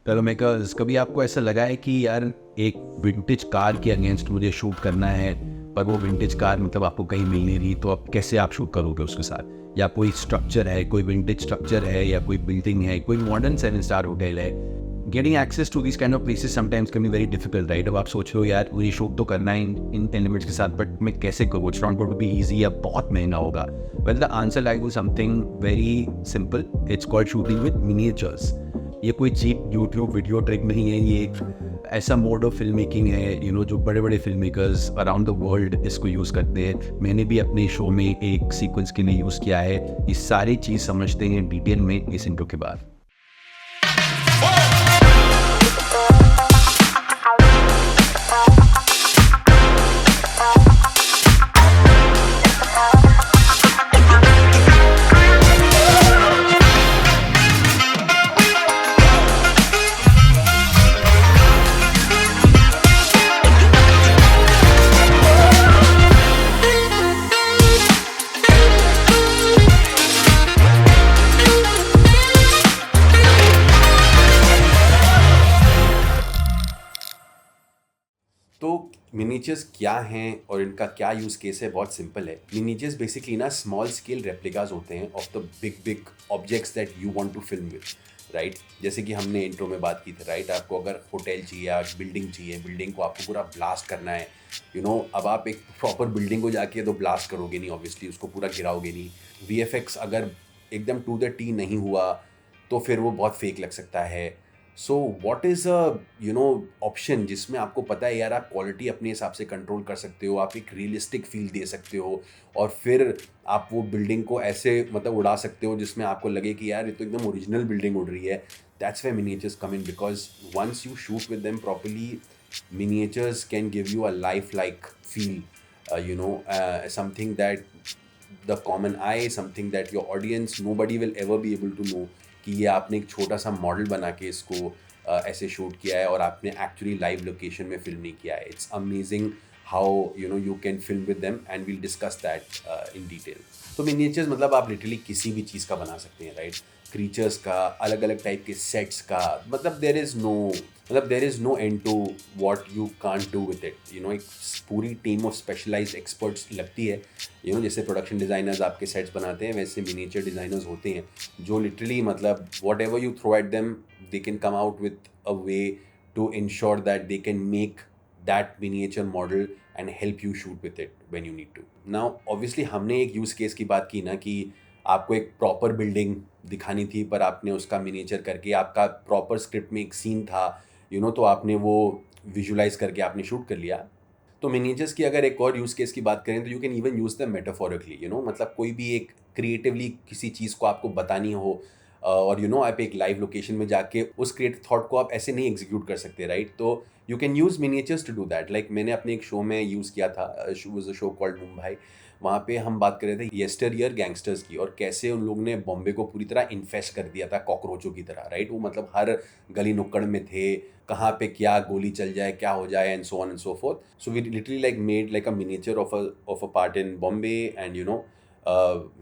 Film makers, कभी आपको ऐसा लगा है कि यार एक विंटेज कार के अगेंस्ट मुझे शूट करना है, पर वो विंटेज कार मतलब आपको कहीं मिल नहीं रही, तो अब कैसे आप शूट करोगे उसके साथ? या कोई स्ट्रक्चर है, कोई विंटेज स्ट्रक्चर है, या कोई बिल्डिंग है, कोई मॉडर्न 7 स्टार होटल है। Getting access to this kind of places sometimes can be very difficult, right? अब आप सोच रहे हो यार मुझे शूट तो करना है इन एलिमेंट्स के साथ, बट मैं कैसे करूँ? It's not going to be easy या बहुत महंगा होगा। Well, the answer like to something very simple. It's called shooting with miniatures. ये कोई चीप यूट्यूब वीडियो ट्रिक नहीं है, ये एक ऐसा मोड ऑफ फिल्म मेकिंग है जो बड़े बड़े film makers around the world इसको यूज़ करते हैं। मैंने भी अपने शो में एक सीक्वेंस के लिए यूज़ किया है। ये सारी चीज़ समझते हैं डिटेल में इस इंट्रो के बाद। तो मिनीचर्स क्या हैं और इनका क्या यूज़ केस है? बहुत सिंपल है। मिनीचर्स बेसिकली ना स्मॉल स्केल रेप्लिकाज होते हैं of the big big objects that you want to film with, right? जैसे कि हमने इंट्रो में बात की थी, राइट? आपको अगर होटल चाहिए या बिल्डिंग चाहिए, बिल्डिंग को आपको पूरा ब्लास्ट करना है, अब आप एक प्रॉपर बिल्डिंग को जाके तो ब्लास्ट करोगे नहीं, ऑब्वियसली उसको पूरा गिराओगे नहीं। VFX अगर एकदम टू द टी नहीं हुआ तो फिर वो बहुत फेक लग सकता है। सो व्हाट इज़ ऑप्शन जिसमें आपको पता है यार आप क्वालिटी अपने हिसाब से कंट्रोल कर सकते हो, आप एक रियलिस्टिक फील दे सकते हो, और फिर आप वो बिल्डिंग को ऐसे मतलब उड़ा सकते हो जिसमें आपको लगे कि यार ये तो एकदम ओरिजिनल बिल्डिंग उड़ रही है। That's where miniatures come in, because once you shoot with them properly, miniatures can give you a life like feel, something that the common eye, something that your audience, nobody will ever be able to know कि ये आपने एक छोटा सा model बना के इसको ऐसे शूट किया है और आपने एक्चुअली लाइव लोकेशन में फिल्म नहीं किया है। It's amazing how you can film with them, and we'll discuss that in detail. तो मिनिएचर्स मतलब आप लिटरली किसी भी चीज़ का बना सकते हैं, राइट? क्रीचर्स का, अलग अलग टाइप के सेट्स का, मतलब there is no end to what you can't do with it. एक पूरी टीम ऑफ स्पेशलाइज्ड एक्सपर्ट्स लगती है। जैसे प्रोडक्शन डिज़ाइनर्स आपके सेट्स बनाते हैं, वैसे मिनिएचर डिज़ाइनर्स होते हैं जो लिटरली मतलब whatever you throw at them, they can come out with a way to ensure that they can make that miniature model and help you shoot with it when you need to. Now obviously हमने एक use case की बात की ना कि आपको एक proper building दिखानी थी, पर आपने उसका मिनिएचर करके, आपका प्रॉपर स्क्रिप्ट में एक सीन था, तो आपने वो विजुलाइज करके आपने शूट कर लिया। तो मिनिएचर्स की अगर एक और यूज़ केस की बात करें तो you can even use the metaphorically, मतलब कोई भी एक क्रिएटिवली किसी चीज़ को आपको बतानी हो, और आप एक लाइव लोकेशन में जाके उस क्रिएटिव थॉट को आप ऐसे नहीं एग्जीक्यूट कर सकते, राइट? तो you can use miniatures to do that. Like मैंने अपने एक शो में यूज़ किया था, was a show called Mumbai. वहाँ पे हम बात कर रहे थे येस्टर ईयर गैंगस्टर्स की, और कैसे उन लोगों ने बॉम्बे को पूरी तरह इन्फेस्ट कर दिया था कॉकरोचों की तरह, राइट? वो मतलब हर गली नुक्कड़ में थे, कहाँ पे क्या गोली चल जाए, क्या हो जाए, and so on and so forth. So we literally like made like a miniature of a part in Bombay, and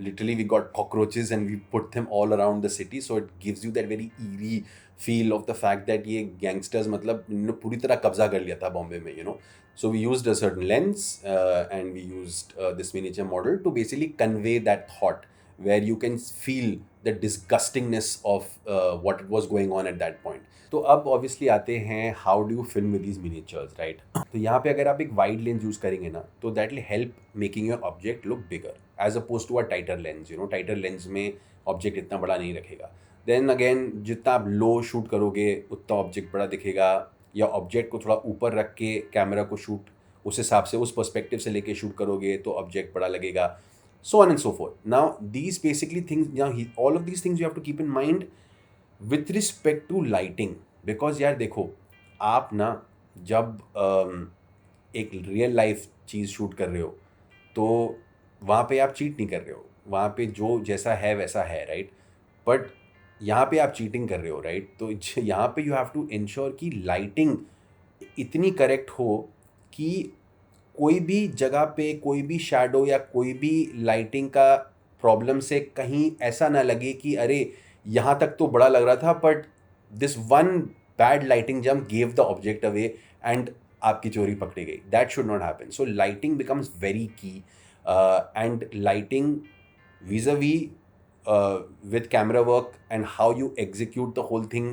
literally we got cockroaches and we put them all around the city, so it gives you that very eerie feel of the fact that ये gangsters मतलब पूरी तरह कब्जा कर लिया था बॉम्बे में. So we used a certain lens, and we used this miniature model to basically convey that thought where you can feel the disgustingness of what it was going on at that point. तो अब obviously आते हैं how do you film with these miniatures, right? तो यहाँ पे अगर आप एक वाइड लेंस यूज़ करेंगे ना, तो that will help making your object look bigger as opposed to a tighter lens. Tighter lens में ऑब्जेक्ट इतना बड़ा नहीं रखेगा. देन अगेन जितना आप लो शूट करोगे उतना ऑब्जेक्ट बड़ा दिखेगा, या ऑब्जेक्ट को थोड़ा ऊपर रख के कैमरा को शूट उस हिसाब से, उस पर्सपेक्टिव से लेके शूट करोगे तो ऑब्जेक्ट बड़ा लगेगा, so on and so forth. Now these basically things, all of these things you have to keep in mind with respect to lighting, because यार देखो, आप ना जब एक रियल लाइफ चीज़ शूट कर रहे हो तो वहाँ पे आप चीट नहीं कर रहे हो, वहाँ पे जो जैसा है वैसा है, राइट? बट यहाँ पे आप चीटिंग कर रहे हो, राइट? तो यहाँ पे यू हैव टू इंश्योर कि लाइटिंग इतनी करेक्ट हो कि कोई भी जगह पे कोई भी शैडो या कोई भी लाइटिंग का प्रॉब्लम से कहीं ऐसा ना लगे कि अरे यहाँ तक तो बड़ा लग रहा था, but this one bad lighting jump gave the object away and आपकी चोरी पकड़ी गई. That should not happen. So lighting becomes very key, and lighting vis-a-vis with camera work and how you execute the whole thing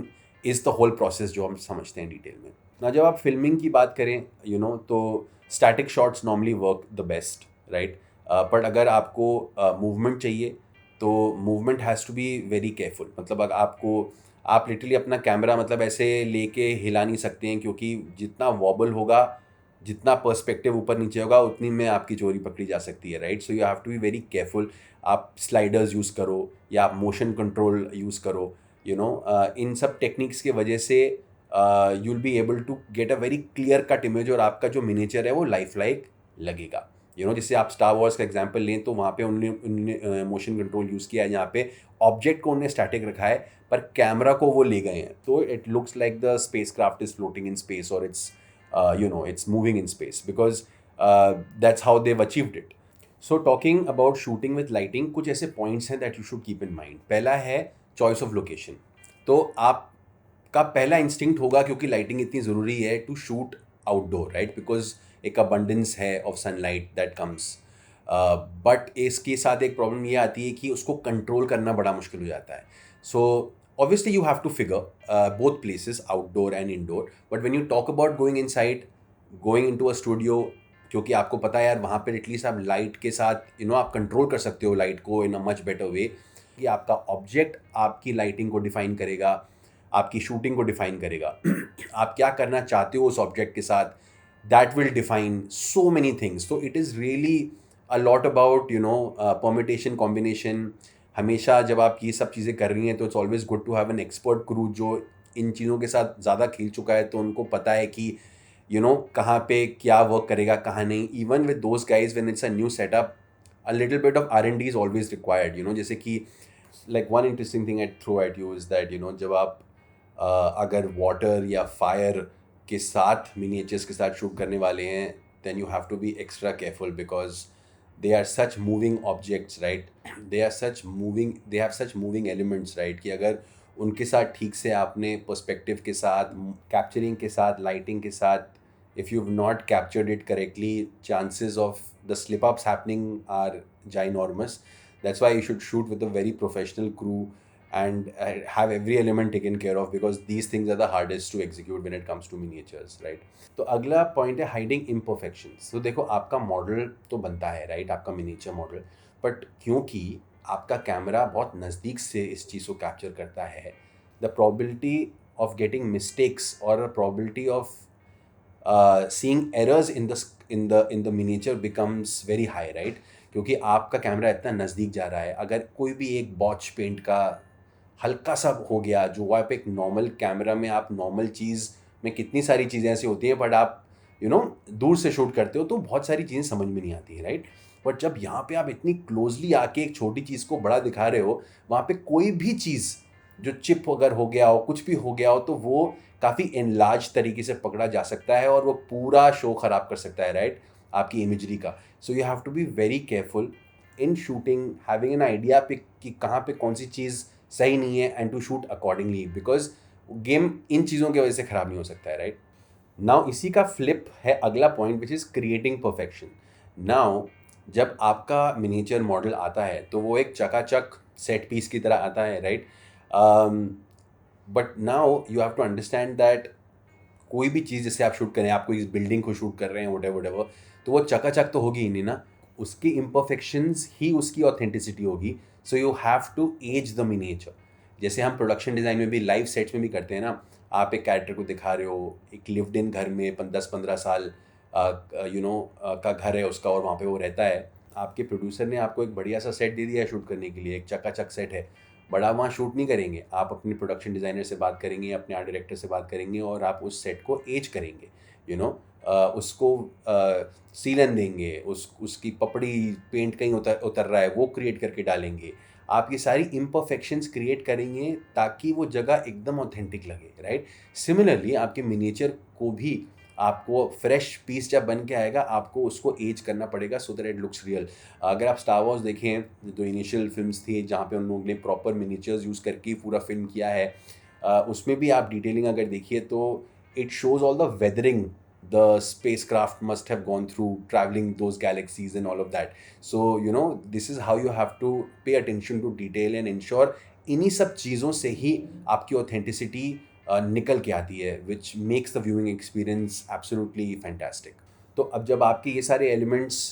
is the whole process जो हम समझते हैं detail में. ना जब आप फिल्मिंग की बात करें तो static shots normally work the best, right. But अगर आपको मूवमेंट चाहिए तो movement has to be very careful. मतलब अगर आप लिटरली अपना कैमरा मतलब ऐसे लेके हिला नहीं सकते हैं, क्योंकि जितना वॉबल होगा, जितना पर्सपेक्टिव ऊपर नीचे होगा, उतनी में आपकी चोरी पकड़ी जा सकती है, right. So you have to be very careful. आप स्लाइडर्स यूज़ करो या आप मोशन कंट्रोल यूज़ करो. इन सब टेक्निक्स की वजह से you will be able to get a very clear cut image, और आपका जो मिनिएचर है वो लाइफ लाइक लगेगा. जैसे आप स्टार वॉर्स का एग्जांपल लें तो वहाँ पे उन्होंने मोशन कंट्रोल यूज़ किया है, जहाँ पे ऑब्जेक्ट को उन्होंने स्टैटिक रखा है पर कैमरा को वो ले गए हैं, तो it looks like the space craft is floating in space, और it's moving in space, because that's how they've achieved it. So talking about shooting with lighting, कुछ ऐसे points हैं that you should keep in mind. पहला है choice of location. तो आपका पहला instinct होगा, क्योंकि lighting इतनी ज़रूरी है, to shoot outdoor, right? Because एक abundance है of sunlight that comes. But इसके साथ एक problem ये आती है कि उसको control करना बड़ा मुश्किल हो जाता है. So obviously you have to figure both places, outdoor and indoor. But when you talk about going inside, going into a studio, क्योंकि आपको पता है यार वहाँ पे एटलीस्ट आप लाइट के साथ आप कंट्रोल कर सकते हो लाइट को इन अ मच बेटर वे, कि आपका ऑब्जेक्ट आपकी लाइटिंग को डिफाइन करेगा, आपकी शूटिंग को डिफाइन करेगा. आप क्या करना चाहते हो उस ऑब्जेक्ट के साथ, that will define so many things. तो it is really a lot about permutation, combination. हमेशा जब आप ये सब चीज़ें कर रही हैं तो it's always good to have an expert crew जो इन चीज़ों के साथ ज़्यादा खेल चुका है, तो उनको पता है कि कहाँ पे क्या वर्क करेगा, कहाँ नहीं. Even with those guys when it's a new setup, a little bit of R&D is always required. जैसे कि like one interesting thing I throw at you is that जब आप अगर वाटर या फायर के साथ मिनिएचर्स के साथ शूट करने वाले हैं, then you have to be extra careful, because they are such moving objects, right? They have such moving elements, right? कि अगर उनके साथ ठीक से आपने पर्सपेक्टिव के साथ, कैप्चरिंग के साथ, लाइटिंग के साथ, if you've not captured it correctly, chances of the slip ups happening are ginormous. That's why you should shoot with a very professional crew and have every element taken care of, because these things are the hardest to execute when it comes to miniatures, right? तो अगला point है hiding imperfections. तो देखो, आपका model तो बनता है, right, आपका मिनिएचर मॉडल, बट क्योंकि आपका कैमरा बहुत नज़दीक से इस चीज़ को कैप्चर करता है, the probability of getting mistakes और probability of seeing errors in the miniature becomes very high, right? क्योंकि आपका कैमरा इतना नज़दीक जा रहा है. अगर कोई भी एक बॉच पेंट का हल्का सा हो गया, जो आप एक नॉर्मल कैमरा में, आप नॉर्मल चीज़ में कितनी सारी चीज़ें ऐसी होती हैं, बट आप दूर से शूट करते हो तो बहुत सारी चीज़ें समझ में नहीं आती है, राइट. बट जब यहाँ पे आप इतनी क्लोजली आके एक छोटी चीज़ को बड़ा दिखा रहे हो, वहाँ पे कोई भी चीज़ जो चिप अगर हो गया हो, कुछ भी हो गया हो, तो वो काफ़ी एनलार्ज तरीके से पकड़ा जा सकता है और वो पूरा शो ख़राब कर सकता है, राइट, आपकी इमेजरी का. So you have to be very careful in shooting, having an idea पे कि कहाँ पे कौन सी चीज़ सही नहीं है, and to shoot accordingly, because game इन चीज़ों की वजह से ख़राब नहीं हो सकता है, राइट. नाउ इसी का फ्लिप है अगला point, which is creating perfection. Now जब आपका मिनिएचर मॉडल आता है तो वो एक चकाचक सेट पीस की तरह आता है, right. But now you have to understand that कोई भी चीज़ जिससे आप शूट करें, आप कोई इस बिल्डिंग को शूट कर रहे हैं, वटेवर, तो वो चकाचक तो होगी ही नहीं ना, उसकी इम्परफेक्शंस ही उसकी ऑथेंटिसिटी होगी. So you have to age the miniature. जैसे हम प्रोडक्शन डिज़ाइन में भी, लाइव सेट्स में भी करते हैं ना, आप एक कैरेक्टर को दिखा रहे हो, एक लिव्ड इन घर में 10-15 साल का घर है उसका, और वहाँ पे वो रहता है. आपके प्रोड्यूसर ने आपको एक बढ़िया सा सेट दे दिया है शूट करने के लिए, एक चकाचक सेट है, बड़ा वहाँ शूट नहीं करेंगे. आप अपने प्रोडक्शन डिज़ाइनर से बात करेंगे, अपने आर्ट डायरेक्टर से बात करेंगे, और आप उस सेट को एज करेंगे, उसको सीलन देंगे, उसकी पपड़ी पेंट कहीं उतर रहा है वो क्रिएट करके डालेंगे. आप ये सारी इम्परफेक्शंस क्रिएट करेंगे ताकि वो जगह एकदम ऑथेंटिक लगे, राइट. सिमिलरली आपके मिनिएचर को भी आपको फ्रेश पीस जब बन के आएगा, आपको उसको एज करना पड़ेगा so that it looks real. अगर आप स्टार वॉर्स देखें, जो इनिशियल फिल्म्स थी जहाँ पे उन लोगों ने प्रॉपर मिनिएचर्स यूज़ करके पूरा फिल्म किया है, उसमें भी आप डिटेलिंग अगर देखिए तो it shows all the weathering the spacecraft must have gone through traveling those galaxies and all of that. So you know, this is how you have to pay attention to detail and ensure इन्हीं सब चीज़ों से ही आपकी authenticity निकल के आती है, which makes the viewing experience absolutely fantastic. तो अब जब आपके ये सारे elements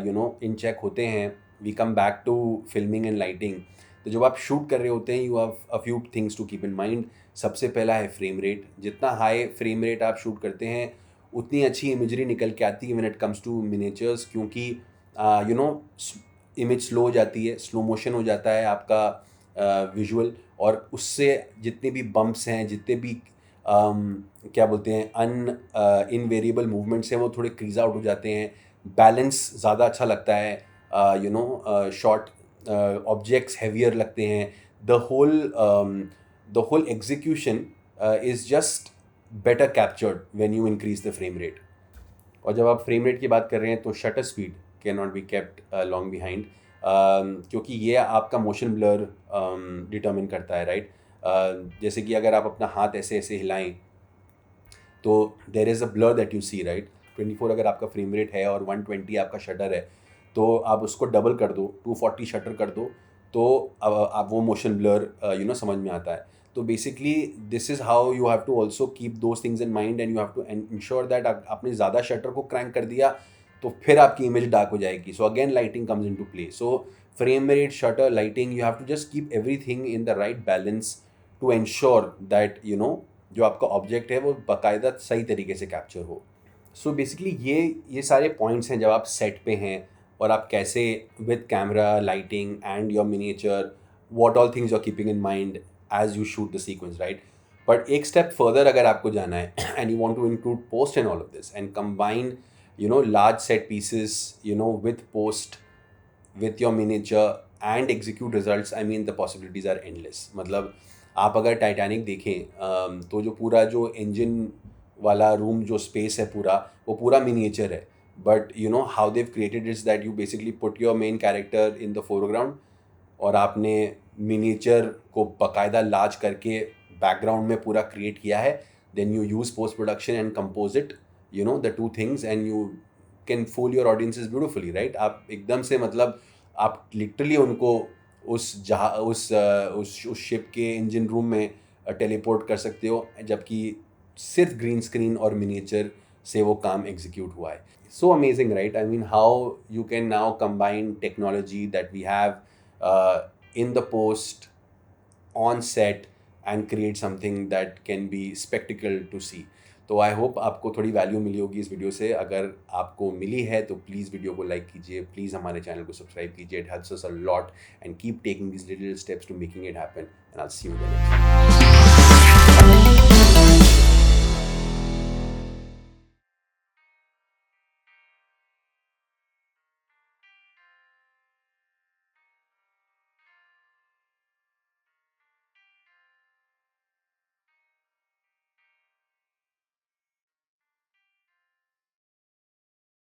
you know in check होते हैं, we come back to filming and lighting. तो जब आप शूट कर रहे होते हैं, you have a few things to keep in mind. सबसे पहला है फ्रेम रेट. जितना हाई फ्रेम रेट आप शूट करते हैं उतनी अच्छी इमेजरी निकल के आती है when it comes to miniatures, क्योंकि यू नो इमेज स्लो हो जाती है, स्लो मोशन हो जाता है आपका विजुअल, और उससे जितने भी बम्प्स हैं, जितने भी क्या बोलते हैं इनवेरिएबल मूवमेंट्स हैं, वो थोड़े क्रीज आउट हो जाते हैं. बैलेंस ज़्यादा अच्छा लगता है, you know short objects heavier लगते हैं. The whole execution is just better captured when you increase the frame rate. और जब आप फ्रेम रेट की बात कर रहे हैं तो shutter speed can not be kept long behind, क्योंकि ये आपका मोशन ब्लर डिटर्मिन करता है, राइट. जैसे कि अगर आप अपना हाथ ऐसे ऐसे हिलाएं तो there is a blur that you see, right. 24 अगर आपका फ्रेम रेट है और 120 आपका शटर है, तो आप उसको डबल कर दो, 240 शटर कर दो, तो आप वो मोशन ब्लर यू नो समझ में आता है. तो basically this is how you have to also keep those things in mind, and you have to ensure that आपने ज़्यादा शटर को क्रैंक कर दिया तो फिर आपकी इमेज डार्क हो जाएगी. So again lighting comes into play. So frame rate, shutter, lighting, you have to just keep everything in the right balance to ensure that you know जो आपका ऑब्जेक्ट है वो बाकायदा सही तरीके से कैप्चर हो. सो बेसिकली ये सारे पॉइंट्स हैं जब आप सेट पे हैं और आप कैसे with camera, lighting and your miniature, what all things you are keeping in mind as you shoot the sequence, right? But एक step further अगर आपको जाना है and you want to include post and all of this and combine, you know, large set pieces, you know, with post, with your miniature and execute results, I mean the possibilities are endless. मतलब आप अगर Titanic देखें तो जो पूरा जो engine वाला room जो स्पेस है पूरा, वो पूरा मिनिएचर है. But you know how Dev created is that you basically put your main character in the foreground और आपने मिनिएचर को बाकायदा लार्ज करके बैकग्राउंड में पूरा क्रिएट किया है. Then you use post production and compose it, you know the two things, and you can fool your audiences beautifully, right. आप एकदम से मतलब आप लिटरली उनको उस शिप के इंजन रूम में टेलीपोर्ट कर सकते हो, जबकि सिर्फ ग्रीन स्क्रीन और मिनिएचर से वो काम एग्जीक्यूट हुआ है. So amazing, right. I mean how you can now combine technology that we have in the post, on set, and create something that can be spectacle to see. तो I hope आपको थोड़ी value मिली होगी इस video से. अगर आपको मिली है तो प्लीज़ वीडियो को लाइक कीजिए, प्लीज़ हमारे चैनल को सब्सक्राइब कीजिए. It helps us a lot, and keep taking these little steps to making it happen, and I will see you in the next.